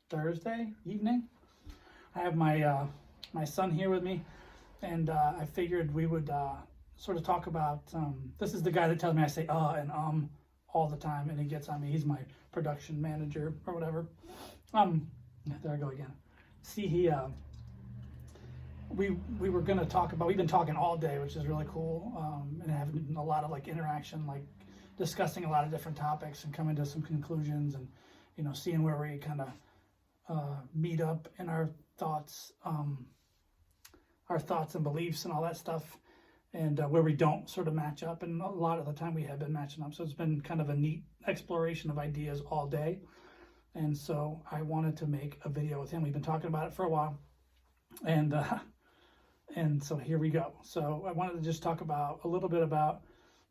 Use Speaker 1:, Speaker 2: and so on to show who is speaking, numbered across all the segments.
Speaker 1: Thursday evening. I have my son here with me, and I figured we would sort of talk about. This is the guy that tells me I say and all the time, and he gets on me. He's my production manager or whatever. There I go again. See, we were gonna talk about. We've been talking all day, which is really cool, and having a lot of like interaction, like discussing a lot of different topics and coming to some conclusions, and seeing where we kind of meet up in our thoughts and beliefs and all that stuff, and where we don't sort of match up. And a lot of the time we have been matching up, so it's been kind of a neat exploration of ideas all day. And so I wanted to make a video with him. We've been talking about it for a while, and so here we go. So I wanted to just talk about a little bit about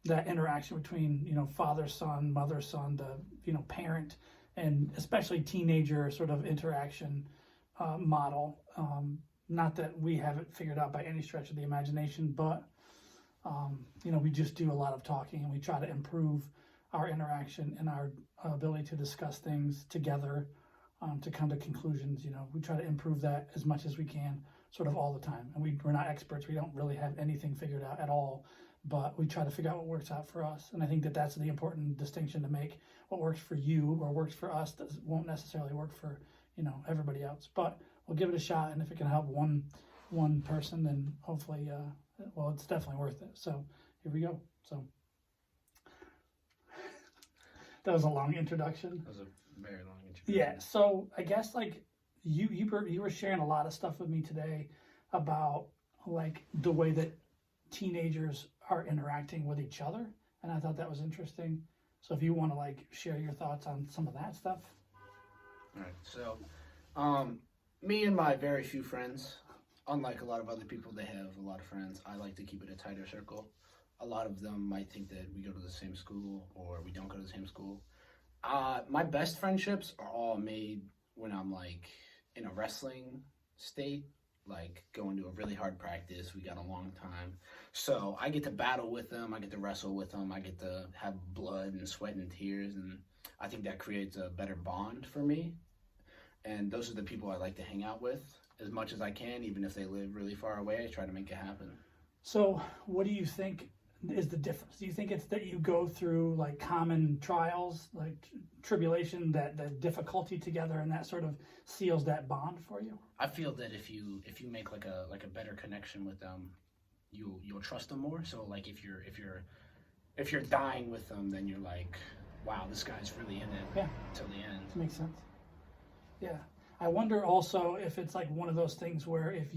Speaker 1: that interaction between father son, mother son, the parent, and especially teenager sort of interaction model. Not that we have it figured out by any stretch of the imagination, but we just do a lot of talking, and we try to improve our interaction and our ability to discuss things together, to come to conclusions. We try to improve that as much as we can, sort of all the time. And we're not experts. We don't really have anything figured out at all, but we try to figure out what works out for us. And I think that that's the important distinction to make. What works for you or works for us won't necessarily work for everybody else. But we'll give it a shot, and if it can help one person, then hopefully, it's definitely worth it. So here we go. So that was a long introduction.
Speaker 2: That was a very long introduction.
Speaker 1: Yeah. So I guess like you were sharing a lot of stuff with me today about like the way that teenagers are interacting with each other, and I thought that was interesting. So if you want to like share your thoughts on some of that stuff.
Speaker 2: All right. So, me and my very few friends, unlike a lot of other people, they have a lot of friends. I like to keep it a tighter circle. A lot of them might think that we go to the same school or we don't go to the same school. My best friendships are all made when I'm like in a wrestling state, like going to a really hard practice. We got a long time. So I get to battle with them. I get to wrestle with them. I get to have blood and sweat and tears. And I think that creates a better bond for me. And those are the people I like to hang out with as much as I can, even if they live really far away. I try to make it happen.
Speaker 1: So what do you think is the difference? Do you think it's that you go through like common trials, like tribulation, that the difficulty together, and that sort of seals that bond for you?
Speaker 2: I feel that if you make like a better connection with them, you'll trust them more. So like if you're dying with them, then you're like, wow, this guy's really in it till the end.
Speaker 1: That makes sense. Yeah. I wonder also if it's like one of those things where if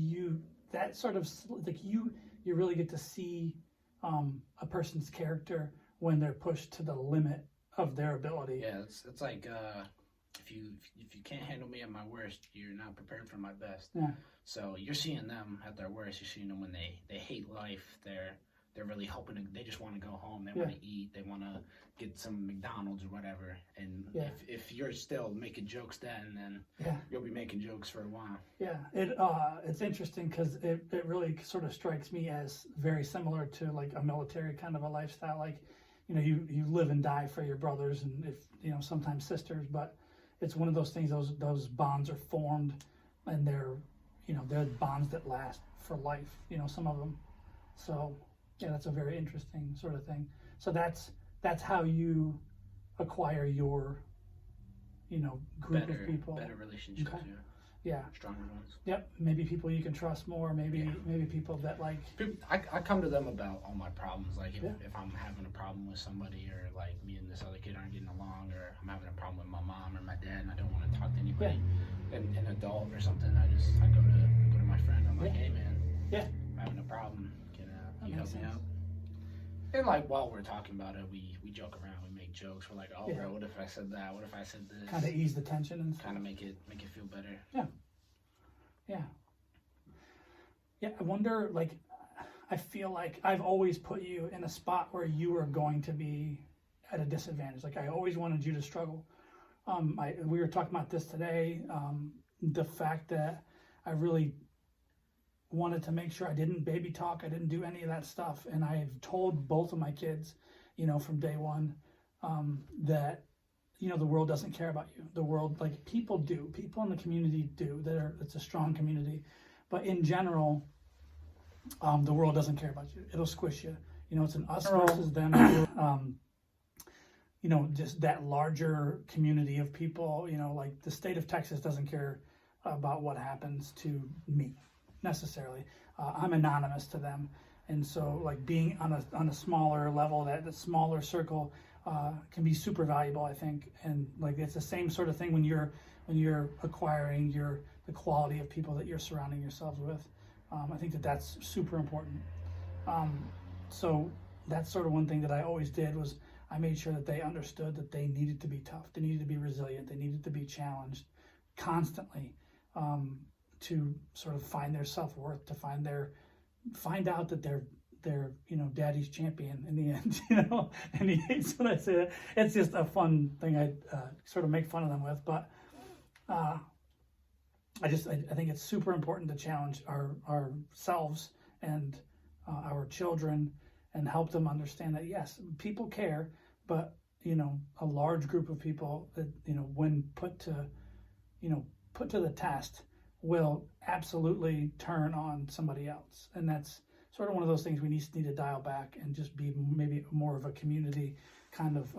Speaker 1: that sort of like you really get to see a person's character when they're pushed to the limit of their ability.
Speaker 2: Yeah, it's like if you can't handle me at my worst, you're not prepared for my best.
Speaker 1: Yeah.
Speaker 2: So you're seeing them at their worst. You're seeing them when they hate life. They're really hoping they just want to go home. They want to eat. They want to get some McDonald's or whatever. And if you're still making jokes then you'll be making jokes for a while.
Speaker 1: Yeah, it's interesting because it really sort of strikes me as very similar to like a military kind of a lifestyle. Like, you live and die for your brothers, and if sometimes sisters, but it's one of those things. Those bonds are formed, and they're bonds that last for life. Some of them. So. Yeah, that's a very interesting sort of thing. So that's how you acquire your, group of people.
Speaker 2: Better relationships.
Speaker 1: Okay. Yeah.
Speaker 2: Stronger ones.
Speaker 1: Yep. Maybe people you can trust more. Maybe people that like.
Speaker 2: I come to them about all my problems. Like if I'm having a problem with somebody, or like me and this other kid aren't getting along, or I'm having a problem with my mom or my dad, and I don't want to talk to anybody, an adult or something. I go to my friend. I'm like, hey man, I'm having a problem. You help me out? And like while we're talking about it, we joke around, we make jokes. We're like, oh bro, what if I said that? What if I said this?
Speaker 1: Kind of ease the tension and stuff.
Speaker 2: Kind of make it feel better.
Speaker 1: Yeah. I wonder, like, I feel like I've always put you in a spot where you were going to be at a disadvantage. Like I always wanted you to struggle. We were talking about this today. The fact that I really wanted to make sure I didn't baby talk. I didn't do any of that stuff. And I've told both of my kids, from day one, that, the world doesn't care about you. The world, like, people do. People in the community do. It's a strong community. But in general, the world doesn't care about you. It'll squish you. It's an us versus them. Just that larger community of people, like the state of Texas doesn't care about what happens to me necessarily. I'm anonymous to them. And so, like, being on a smaller level, the smaller circle can be super valuable, I think. And like, it's the same sort of thing when you're acquiring the quality of people that you're surrounding yourselves with. I think that's super important. So that's sort of one thing that I always did was I made sure that they understood that they needed to be tough, they needed to be resilient, they needed to be challenged constantly, to sort of find their self-worth, to find out that they're daddy's champion in the end, and he hates when I say that. It's just a fun thing I sort of make fun of them with, but I think it's super important to challenge ourselves and our children and help them understand that, yes, people care, but a large group of people that when put to the test will absolutely turn on somebody else. And that's sort of one of those things we need to dial back and just be maybe more of a community kind of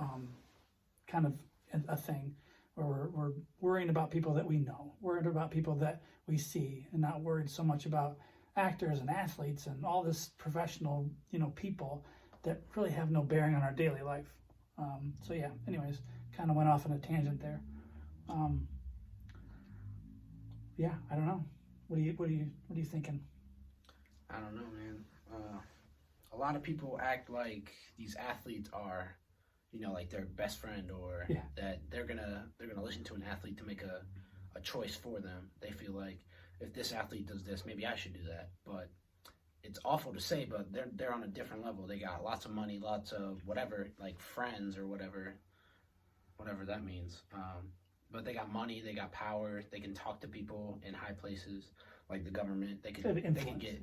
Speaker 1: a thing where we're worrying about people that we know, worried about people that we see, and not worried so much about actors and athletes and all this professional, people that really have no bearing on our daily life. So yeah, anyways, kind of went off on a tangent there. Yeah, I don't know. What are you thinking?
Speaker 2: I don't know, man. A lot of people act like these athletes are, like their best friend, or that they're gonna listen to an athlete to make a choice for them. They feel like, if this athlete does this, maybe I should do that. But it's awful to say, but they're on a different level. They got lots of money, lots of whatever, like friends or whatever that means. But they got money, they got power, they can talk to people in high places, like the government. They can get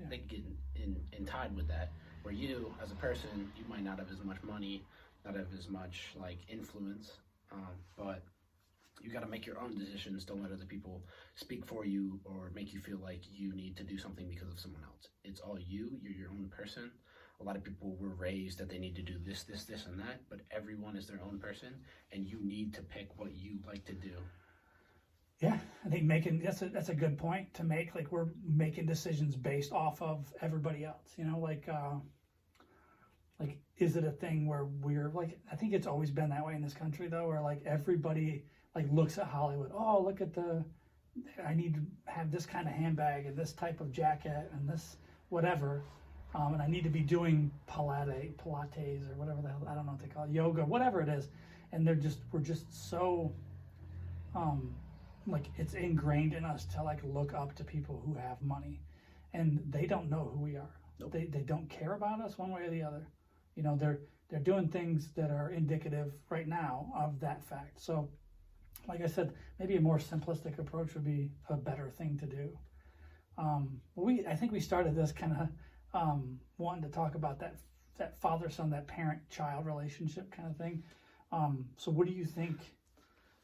Speaker 2: in tied with that. Where you, as a person, you might not have as much money, not have as much like influence, but you got to make your own decisions. Don't let other people speak for you or make you feel like you need to do something because of someone else. It's all you. You're your own person. A lot of people were raised that they need to do this, and that, but everyone is their own person, and you need to pick what you like to do.
Speaker 1: Yeah, I think that's a good point to make. Like, we're making decisions based off of everybody else. Like, is it a thing where we're like? I think it's always been that way in this country, though, where like everybody like looks at Hollywood. Oh, look at I need to have this kind of handbag and this type of jacket and this whatever, and I need to be doing Pilates or whatever the hell, I don't know what they call it, yoga, whatever it is, and we're just so like, it's ingrained in us to like look up to people who have money, and they don't know who we are. Nope. They don't care about us one way or the other. They're doing things that are indicative right now of that fact. So, like I said, maybe a more simplistic approach would be a better thing to do. I think we started this kind of wanting to talk about that father-son, that parent-child relationship kind of thing. So what do you think?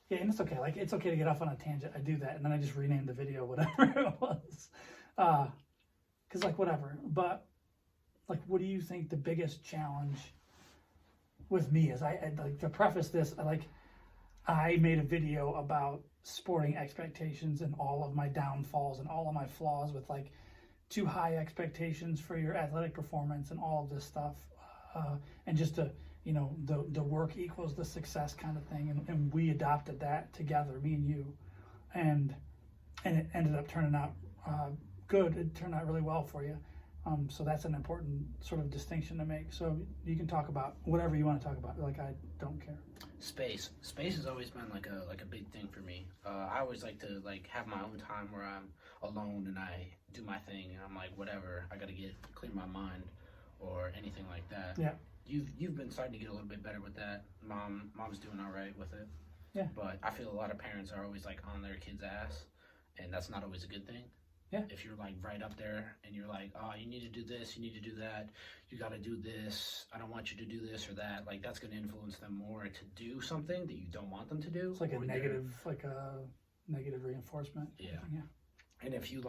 Speaker 1: Yeah, and it's okay. Like, it's okay to get off on a tangent. I do that, and then I just rename the video whatever it was. Because, like, whatever. But, like, what do you think the biggest challenge with me is? I like, to preface this, I made a video about sporting expectations and all of my downfalls and all of my flaws with like too high expectations for your athletic performance and all of this stuff. And just to, the work equals the success kind of thing. And we adopted that together, me and you. And it ended up turning out good. It turned out really well for you. So that's an important sort of distinction to make. So you can talk about whatever you want to talk about. Like, I don't care.
Speaker 2: Space has always been like a big thing for me. I always like to like have my own time where I'm alone and I do my thing, and I'm like, whatever, I gotta clear my mind or anything like that.
Speaker 1: Yeah.
Speaker 2: You've been starting to get a little bit better with that. Mom's doing all right with it.
Speaker 1: Yeah.
Speaker 2: But I feel a lot of parents are always like on their kids' ass, and that's not always a good thing.
Speaker 1: Yeah.
Speaker 2: If you're like right up there and you're like, oh, you need to do this, you need to do that, you got to do this, I don't want you to do this or that, like that's going to influence them more to do something that you don't want them to do.
Speaker 1: It's like a negative reinforcement.
Speaker 2: Yeah.
Speaker 1: Yeah.
Speaker 2: And if you're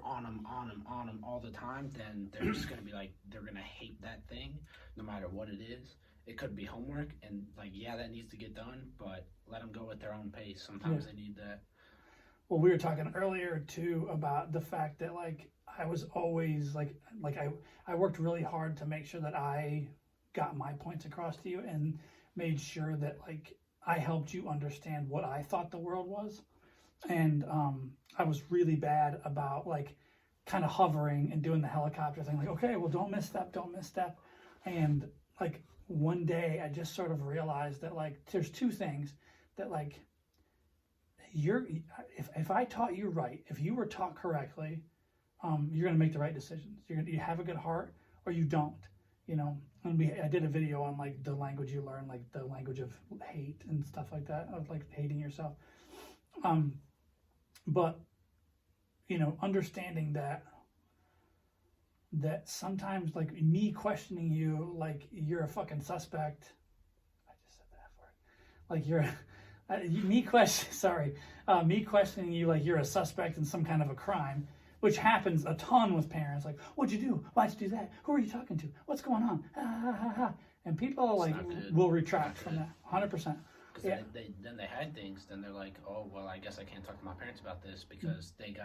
Speaker 2: on them all the time, then they're just going to be like, they're going to hate that thing no matter what it is. It could be homework, and like, yeah, that needs to get done, but let them go at their own pace. Sometimes they need that.
Speaker 1: Well, we were talking earlier too about the fact that like I was always I worked really hard to make sure that I got my points across to you and made sure that like I helped you understand what I thought the world was. And I was really bad about like kind of hovering and doing the helicopter thing, like, okay, well, don't misstep. And like one day I just sort of realized that like there's two things that like if I taught you right, if you were taught correctly, you're going to make the right decisions. You have a good heart or you don't, you know. And I did a video on like the language you learn, like the language of hate and stuff like that, of like hating yourself. But you know, understanding that sometimes like me questioning you like you're a fucking suspect. I just said that word. Like you're me questioning you like you're a suspect in some kind of a crime, which happens a ton with parents. Like, what'd you do? Why'd you do that? Who are you talking to? What's going on? And people are like will retract from that 100%.
Speaker 2: Because they hide things, then they're like, oh, well, I guess I can't talk to my parents about this because they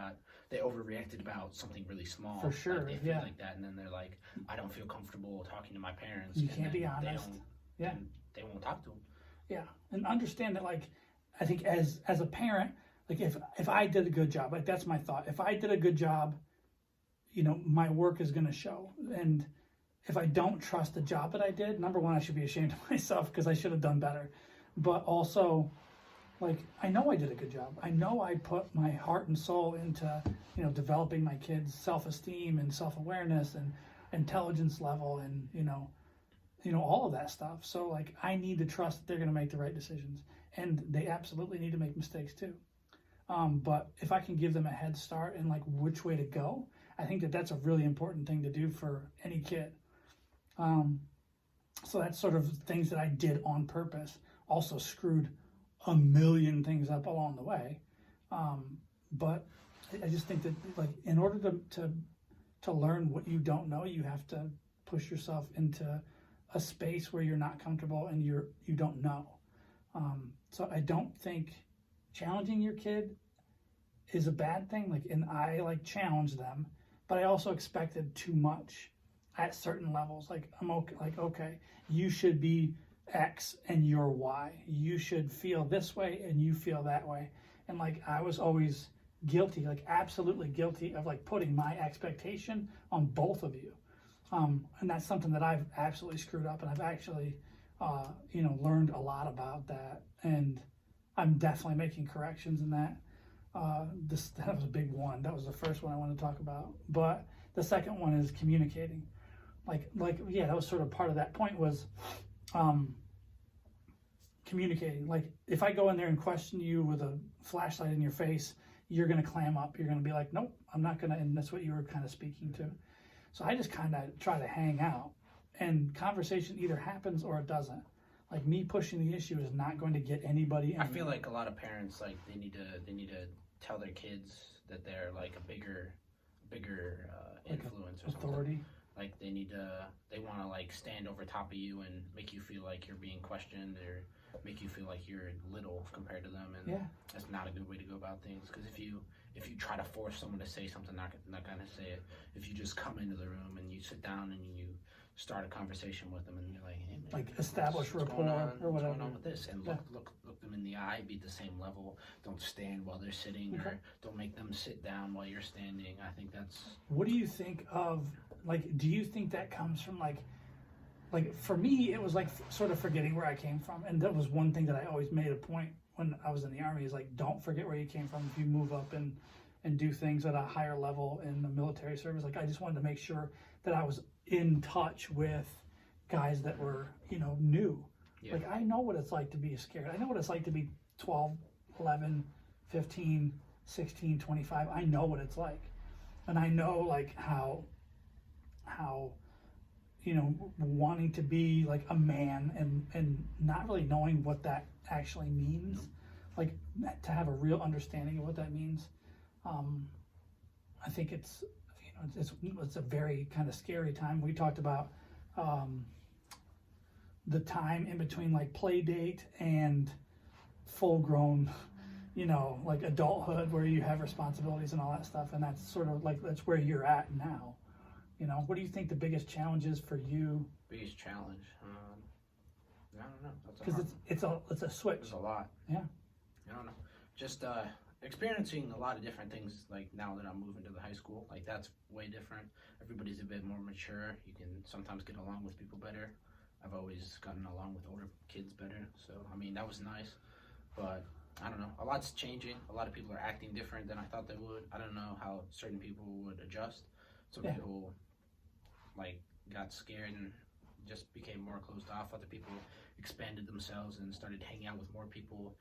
Speaker 2: overreacted about something really small.
Speaker 1: For sure,
Speaker 2: like they feel like that, and then they're like, I don't feel comfortable talking to my parents.
Speaker 1: You can't be honest.
Speaker 2: They won't talk to them.
Speaker 1: Yeah, and understand that, like, I think as a parent, like if I did a good job, like that's my thought. If I did a good job, you know, my work is going to show. And if I don't trust the job that I did, number one, I should be ashamed of myself because I should have done better. But also, like, I know I did a good job. I know I put my heart and soul into, you know, developing my kids' self-esteem and self-awareness and intelligence level and, you know, all of that stuff. So, like, I need to trust that they're going to make the right decisions. And they absolutely need to make mistakes, too. But if I can give them a head start and, like, which way to go, I think that that's a really important thing to do for any kid. So that's sort of things that I did on purpose. Also screwed a million things up along the way. But I just think that, like, in order to learn what you don't know, you have to push yourself into a space where you're not comfortable and you don't know. So I don't think challenging your kid is a bad thing. Like, and I like challenge them, but I also expected too much at certain levels. Like, I'm okay. Like, okay, you should be X and you're Y. You should feel this way and you feel that way. And like, I was always guilty, like absolutely guilty of like putting my expectation on both of you. And that's something that I've absolutely screwed up, and I've actually, learned a lot about that. And I'm definitely making corrections in that. That was a big one. That was the first one I wanted to talk about. But the second one is communicating. That was sort of part of that point was communicating. Like, if I go in there and question you with a flashlight in your face, you're going to clam up. You're going to be like, nope, I'm not going to. And that's what you were kind of speaking to. So I just kind of try to hang out, and conversation either happens or it doesn't. Like, me pushing the issue is not going to get anybody anywhere.
Speaker 2: I feel like a lot of parents, like, they need to tell their kids that they're like a bigger influence or
Speaker 1: authority.
Speaker 2: Something. Like, they want to like stand over top of you and make you feel like you're being questioned, or make you feel like you're little compared to them, and that's not a good way to go about things. Because if you try to force someone to say something, not gonna say it. If you just come into the room and you sit down and you start a conversation with them, and you're like, hey man,
Speaker 1: like, establish rapport or whatever.
Speaker 2: What's going on with this? And look them in the eye, be at the same level. Don't stand while they're sitting, or don't make them sit down while you're standing. I think that's.
Speaker 1: What do you think of, like, do you think that comes from like for me, it was like sort of forgetting where I came from. And that was one thing that I always made a point when I was in the Army, is like, don't forget where you came from if you move up and do things at a higher level in the military service. Like, I just wanted to make sure that I was in touch with guys that were, new. Yeah. Like, I know what it's like to be scared. I know what it's like to be 12, 11, 15, 16, 25. I know what it's like. and I know like how wanting to be like a man and not really knowing what that actually means, like to have a real understanding of what that means. I think it's it's a very kind of scary time. We talked about the time in between like play date and full grown, like adulthood, where you have responsibilities and all that stuff, and that's sort of like that's where you're at now. What do you think the biggest challenge is for you?
Speaker 2: Biggest challenge? I don't know.
Speaker 1: Because it's a switch.
Speaker 2: There's a lot.
Speaker 1: Yeah.
Speaker 2: I don't know. Just experiencing a lot of different things. Like now that I'm moving to the high school, like that's way different. Everybody's a bit more mature. You can sometimes get along with people better. I've always gotten along with older kids better. So I mean that was nice, but I don't know. A lot's changing. A lot of people are acting different than I thought they would. I don't know how certain people would adjust. Some people like got scared and just became more closed off. Other people expanded themselves and started hanging out with more people,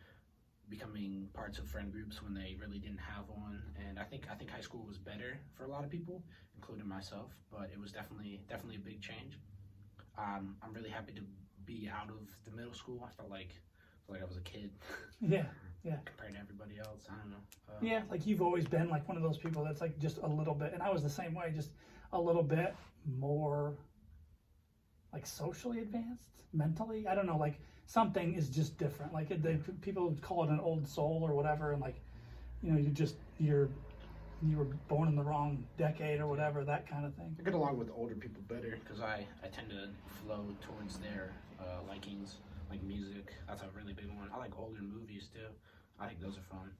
Speaker 2: becoming parts of friend groups when they really didn't have one. And I think high school was better for a lot of people, including myself. But it was definitely a big change. I'm really happy to be out of the middle school. I felt like I was a kid.
Speaker 1: Yeah.
Speaker 2: Compared to everybody else, I don't know.
Speaker 1: Yeah, like you've always been like one of those people that's like just a little bit, and I was the same way, just a little bit more like socially advanced, mentally. I don't know, like something is just different. Like people call it an old soul or whatever, and like you were born in the wrong decade or whatever, that kind of thing.
Speaker 2: I get along with older people better because I tend to flow towards their likings. Like music, that's a really big one. I like older movies too. I think those are fun.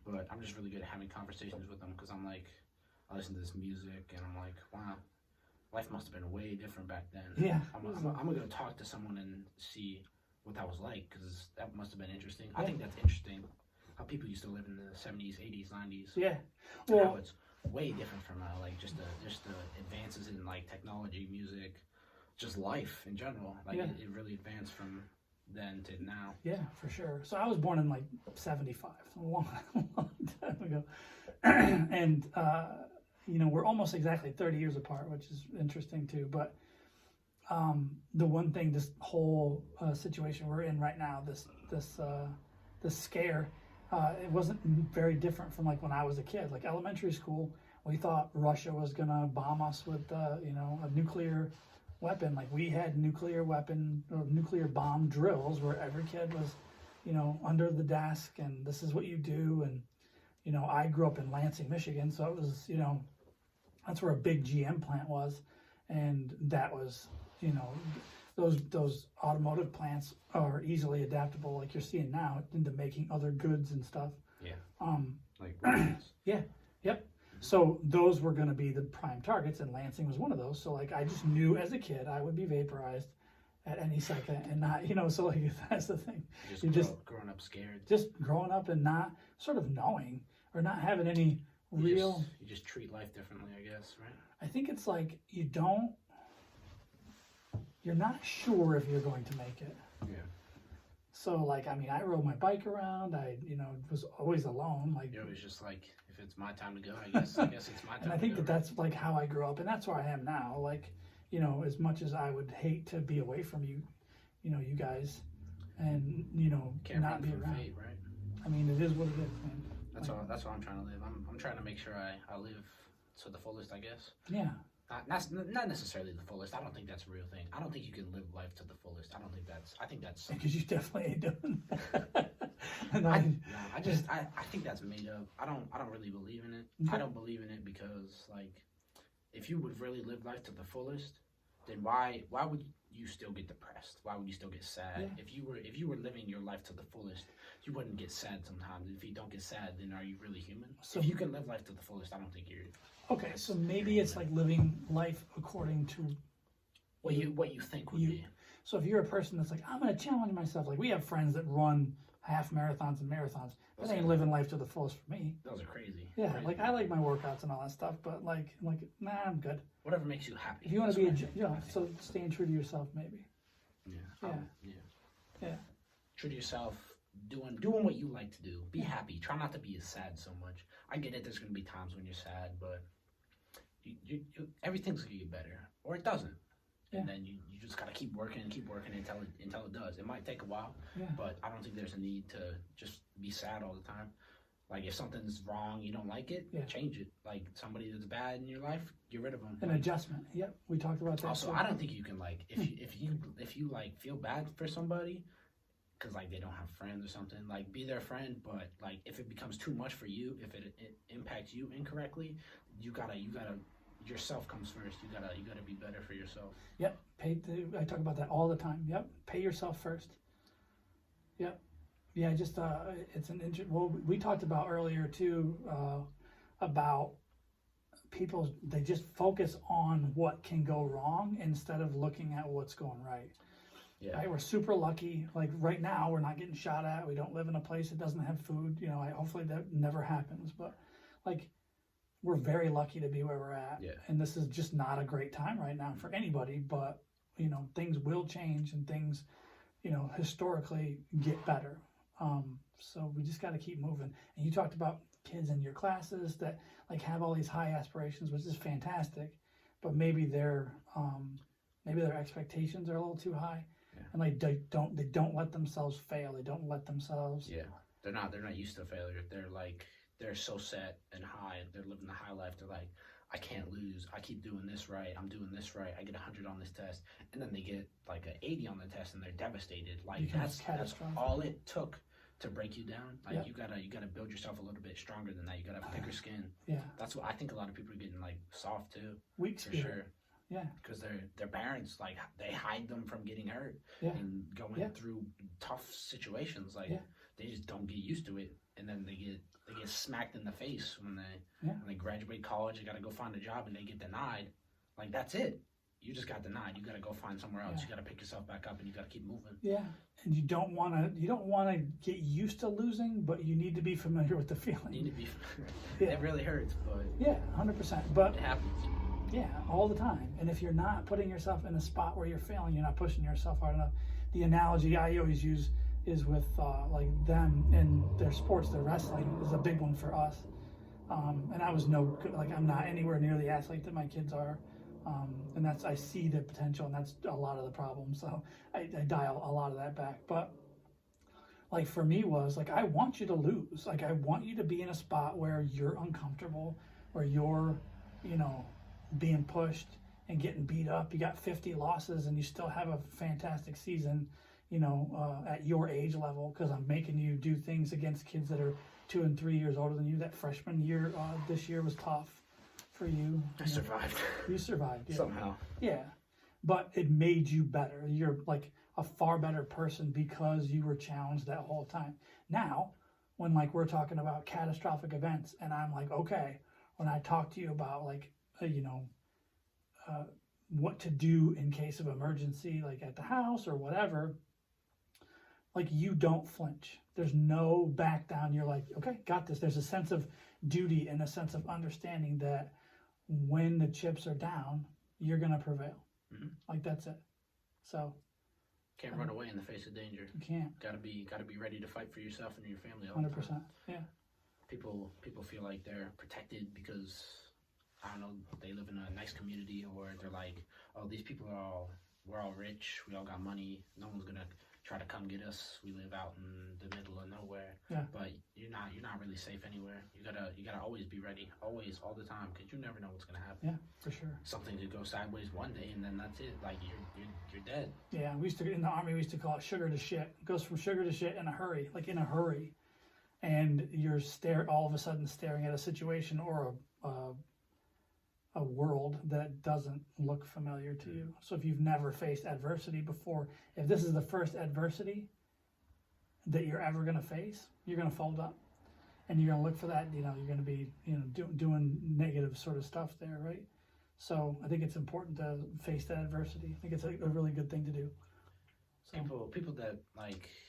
Speaker 2: But I'm just really good at having conversations with them because I'm like, I listen to this music and I'm like, wow, life must have been way different back then.
Speaker 1: Yeah.
Speaker 2: I'm gonna go talk to someone and see what that was like because that must have been interesting. I think that's interesting how people used to live in the 70s, 80s, 90s.
Speaker 1: Yeah.
Speaker 2: Well, now it's way different from like just the advances in like technology, music, just life in general. Like it really advanced from then to now.
Speaker 1: Yeah, for sure. So I was born in like 75, a long time ago. And, we're almost exactly 30 years apart, which is interesting too. But the one thing, this whole situation we're in right now, this scare, it wasn't very different from like when I was a kid. Like elementary school, we thought Russia was going to bomb us with, a nuclear weapon. Like we had nuclear weapon or nuclear bomb drills where every kid was, under the desk, and this is what you do. And, I grew up in Lansing, Michigan, so it was, that's where a big GM plant was. And that was, those automotive plants are easily adaptable, like you're seeing now, into making other goods and stuff.
Speaker 2: Yeah. Like
Speaker 1: yeah. Yep. So those were going to be the prime targets, and Lansing was one of those. So like I just knew as a kid I would be vaporized at any second, and not, so like that's the thing.
Speaker 2: Just growing up scared.
Speaker 1: Just growing up and not sort of knowing or not having any real.
Speaker 2: You just treat life differently, I guess, right?
Speaker 1: I think it's like you're not sure if you're going to make it.
Speaker 2: Yeah.
Speaker 1: So like, I mean, I rode my bike around. I, was always alone. Like
Speaker 2: it was just like, if it's my time to go, I guess it's my time.
Speaker 1: And I think that's like how I grew up, and that's where I am now. Like, as much as I would hate to be away from you, you guys, and
Speaker 2: Can't
Speaker 1: not be
Speaker 2: run from
Speaker 1: around.
Speaker 2: fate, right?
Speaker 1: I mean, it is what it is, man.
Speaker 2: That's what I'm trying to live. I'm trying to make sure I live to the fullest, I guess.
Speaker 1: Yeah.
Speaker 2: Not necessarily the fullest. I don't think that's a real thing. I don't think you can live life to the fullest. I think that's
Speaker 1: because you definitely ain't doing that.
Speaker 2: I think that's made up. I don't really believe in it.
Speaker 1: Okay.
Speaker 2: I don't believe in it because like, if you would really live life to the fullest, then why would you still get depressed? Why would you still get sad?
Speaker 1: Yeah.
Speaker 2: If you were living your life to the fullest, you wouldn't get sad sometimes. If you don't get sad, then are you really human? So if you can live life to the fullest, I don't think you're
Speaker 1: okay. So maybe it's like living life according to
Speaker 2: what you think would be.
Speaker 1: So if you're a person that's like, I'm going to challenge myself, like we have friends that run half marathons and marathons. That ain't living life to the fullest for me.
Speaker 2: Those are crazy.
Speaker 1: Yeah,
Speaker 2: crazy.
Speaker 1: like I like my workouts and all that stuff, but like nah, I'm good.
Speaker 2: Whatever makes you happy.
Speaker 1: If you want to be so staying true to yourself, maybe.
Speaker 2: Yeah.
Speaker 1: Yeah.
Speaker 2: True to yourself, doing what you like to do. Be happy. Try not to be sad so much. I get it. There's gonna be times when you're sad, but everything's gonna get better, or it doesn't. And
Speaker 1: Yeah.
Speaker 2: then you just gotta keep working until it does. It might take a while,
Speaker 1: Yeah.
Speaker 2: but I don't think there's a need to just be sad all the time. Like if something's wrong, you don't like it,
Speaker 1: Yeah.
Speaker 2: change it. Like somebody that's bad in your life, get rid of them.
Speaker 1: An adjustment. Yep. We talked about that.
Speaker 2: Also,
Speaker 1: too.
Speaker 2: I don't think you can like if you like feel bad for somebody because like they don't have friends or something, like be their friend, but like if it becomes too much for you, if it impacts you incorrectly, you gotta yourself comes first. You gotta be better for yourself.
Speaker 1: Yep. I talk about that all the time. Yep. Pay yourself first. Yep. Yeah. Just it's an well, we talked about earlier too about people. They just focus on what can go wrong instead of looking at what's going right.
Speaker 2: Yeah.
Speaker 1: Right, we're super lucky. Like right now, we're not getting shot at. We don't live in a place that doesn't have food. You know, hopefully that never happens. But like, we're very lucky to be where we're at.
Speaker 2: Yeah.
Speaker 1: And this is just not a great time right now for anybody. But you know, things will change, and things, you know, historically get better. So we just got to keep moving. And you talked about kids in your classes that like have all these high aspirations, which is fantastic. But maybe their expectations are a little too high. And like they don't let themselves fail. They don't let themselves.
Speaker 2: Yeah, they're not used to failure. They're so set and high. They're living the high life. They're like, I can't lose. I keep doing this right. I'm doing this right. I get 100 on this test, and then they get like an 80 on the test, and they're devastated. Like that's all it took to break you down. Like you gotta build yourself a little bit stronger than that. You gotta have thicker skin.
Speaker 1: Yeah,
Speaker 2: that's what I think. A lot of people are getting like soft too.
Speaker 1: Weak
Speaker 2: for
Speaker 1: spirit.
Speaker 2: sure.
Speaker 1: Yeah,
Speaker 2: because their parents like they hide them from getting hurt and going through tough situations. Like they just don't get used to it, and then they get smacked in the face when they graduate college. They got to go find a job, and they get denied. Like that's it. You just got denied. You got to go find somewhere else. You got to pick yourself back up, and you got to keep moving. Yeah, and you don't want to get used to losing, but you need to be familiar with the feeling. You need to be. It really hurts, but
Speaker 1: 100%. But
Speaker 2: it happens.
Speaker 1: Yeah, all the time. And if you're not putting yourself in a spot where you're failing, you're not pushing yourself hard enough. The analogy I always use is with like them in their sports. Their wrestling is a big one for us. And I was I'm not anywhere near the athlete that my kids are. And I see the potential, and that's a lot of the problem. So I dial a lot of that back. But like for me was like, I want you to lose. Like I want you to be in a spot where you're uncomfortable, where you're, you know, being pushed and getting beat up. You got 50 losses and you still have a fantastic season, you know, at your age level, because I'm making you do things against kids that are 2 and 3 years older than you. That freshman year this year was tough for you.
Speaker 2: I survived.
Speaker 1: You survived.
Speaker 2: Somehow.
Speaker 1: Yeah. But it made you better. You're like a far better person because you were challenged that whole time. Now, when like we're talking about catastrophic events and I'm like, okay, when I talk to you about like, you know, what to do in case of emergency, like at the house or whatever, like you don't flinch. There's no back down. You're like, okay, got this. There's a sense of duty and a sense of understanding that when the chips are down, you're going to prevail.
Speaker 2: Mm-hmm.
Speaker 1: Like that's it. So
Speaker 2: can't run away in the face of danger.
Speaker 1: You can't.
Speaker 2: Gotta be ready to fight for yourself and your family.
Speaker 1: 100%. Yeah.
Speaker 2: People feel like they're protected because I don't know, they live in a nice community, or they're like, oh, these people we're all rich, we all got money, no one's gonna try to come get us. We live out in the middle of nowhere.
Speaker 1: Yeah.
Speaker 2: But you're not really safe anywhere. You gotta always be ready, always, all the time, because you never know what's gonna happen.
Speaker 1: Yeah, for sure.
Speaker 2: Something could go sideways one day, and then that's it. Like you're dead.
Speaker 1: Yeah, in the Army we used to call it sugar to shit. It goes from sugar to shit in a hurry, like in a hurry, and you're all of a sudden staring at a situation or a world that doesn't look familiar to you. So if you've never faced adversity before, if this is the first adversity that you're ever going to face, you're going to fold up. And you're going to look for that, you know, you're going to be, you know, doing negative sort of stuff there, right? So I think it's important to face that adversity. I think it's a really good thing to do. So.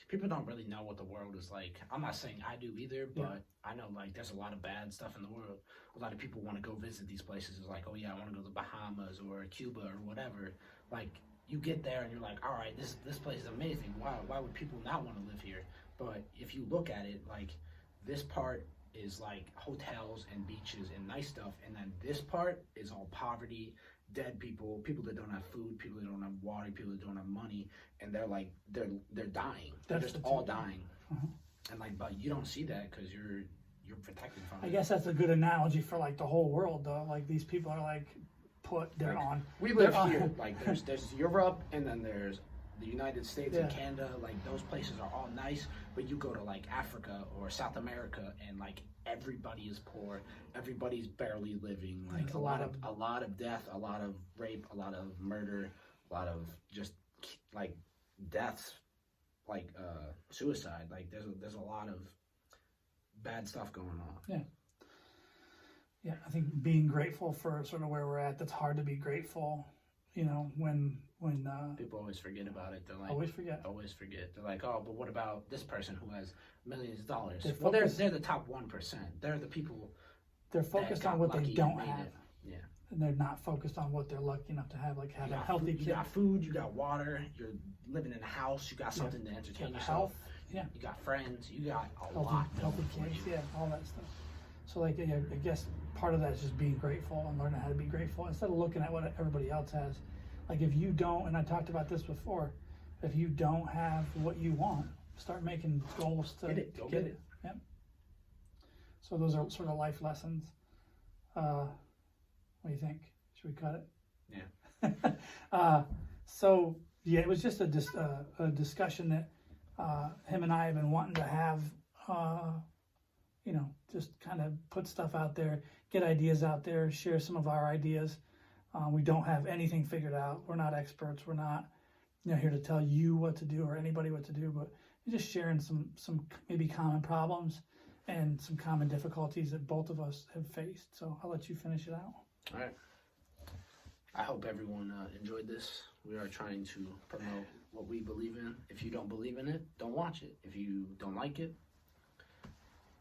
Speaker 2: People don't really know what the world is like. I'm not saying I do either, but I know like there's a lot of bad stuff in the world. A lot of people want to go visit these places. It's like, oh yeah, I want to go to the Bahamas or Cuba or whatever. Like you get there and you're like, all right, this place is amazing. Why would people not want to live here? But if you look at it, like this part is like hotels and beaches and nice stuff, and then this part is all poverty, dead people, people that don't have food, people that don't have water, people that don't have money, and they're like they're dying. They're
Speaker 1: That's
Speaker 2: just
Speaker 1: the
Speaker 2: all
Speaker 1: truth.
Speaker 2: dying, and like, but you don't see that because you're protected from
Speaker 1: I
Speaker 2: it.
Speaker 1: guess that's a good analogy for like the whole world, though. Like these people are like they're
Speaker 2: Like,
Speaker 1: on.
Speaker 2: We live
Speaker 1: they're on-
Speaker 2: here. Like there's Europe, and then there's the United States and
Speaker 1: Yeah.
Speaker 2: Canada. Like those places are all nice, but you go to like Africa or South America, and like everybody is poor. Everybody's barely living. Like
Speaker 1: Like
Speaker 2: a lot of death, a lot of rape, a lot of murder, a lot of just like deaths, like suicide. Like there's a lot of bad stuff going on.
Speaker 1: Yeah, I think being grateful for sort of where we're at. That's hard to be grateful, you know, when
Speaker 2: People always forget about it. They're like,
Speaker 1: always forget.
Speaker 2: always forget. They're like, oh, but what about this person who has millions of dollars?
Speaker 1: They're
Speaker 2: Well,
Speaker 1: focused-
Speaker 2: they're the top 1%. They're the people
Speaker 1: They're
Speaker 2: that
Speaker 1: focused
Speaker 2: got
Speaker 1: on what they
Speaker 2: lucky and
Speaker 1: don't
Speaker 2: made
Speaker 1: have,
Speaker 2: it. Yeah.
Speaker 1: and they're not focused on what they're lucky enough to have, like have
Speaker 2: You
Speaker 1: a
Speaker 2: got
Speaker 1: healthy
Speaker 2: food,
Speaker 1: kid,
Speaker 2: you got food, you got water, you're living in a house, you got something to
Speaker 1: you
Speaker 2: entertain
Speaker 1: have
Speaker 2: yourself.
Speaker 1: health, yeah,
Speaker 2: You got friends, you got a lot
Speaker 1: healthy
Speaker 2: going for
Speaker 1: kids,
Speaker 2: you.
Speaker 1: yeah, all that stuff. So like, yeah, I guess part of that is just being grateful and learning how to be grateful instead of looking at what everybody else has. Like if you don't, and I talked about this before, if you don't have what you want, start making goals to
Speaker 2: Get it, go get it.
Speaker 1: Yep. So those are sort of life lessons. What do you think? Should we cut it?
Speaker 2: Yeah.
Speaker 1: So yeah, it was just a discussion that him and I have been wanting to have. You know, just kind of put stuff out there, get ideas out there, share some of our ideas. We don't have anything figured out. We're not experts. We're not, you know, here to tell you what to do or anybody what to do. But we're just sharing some maybe common problems and some common difficulties that both of us have faced. So I'll let you finish it out.
Speaker 2: All right. I hope everyone enjoyed this. We are trying to promote what we believe in. If you don't believe in it, don't watch it. If you don't like it,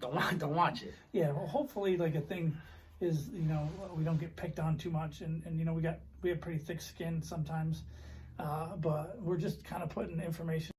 Speaker 2: don't watch it.
Speaker 1: Yeah, well, hopefully, like a thing is, you know, we don't get picked on too much, and you know, we have pretty thick skin sometimes, but we're just kind of putting information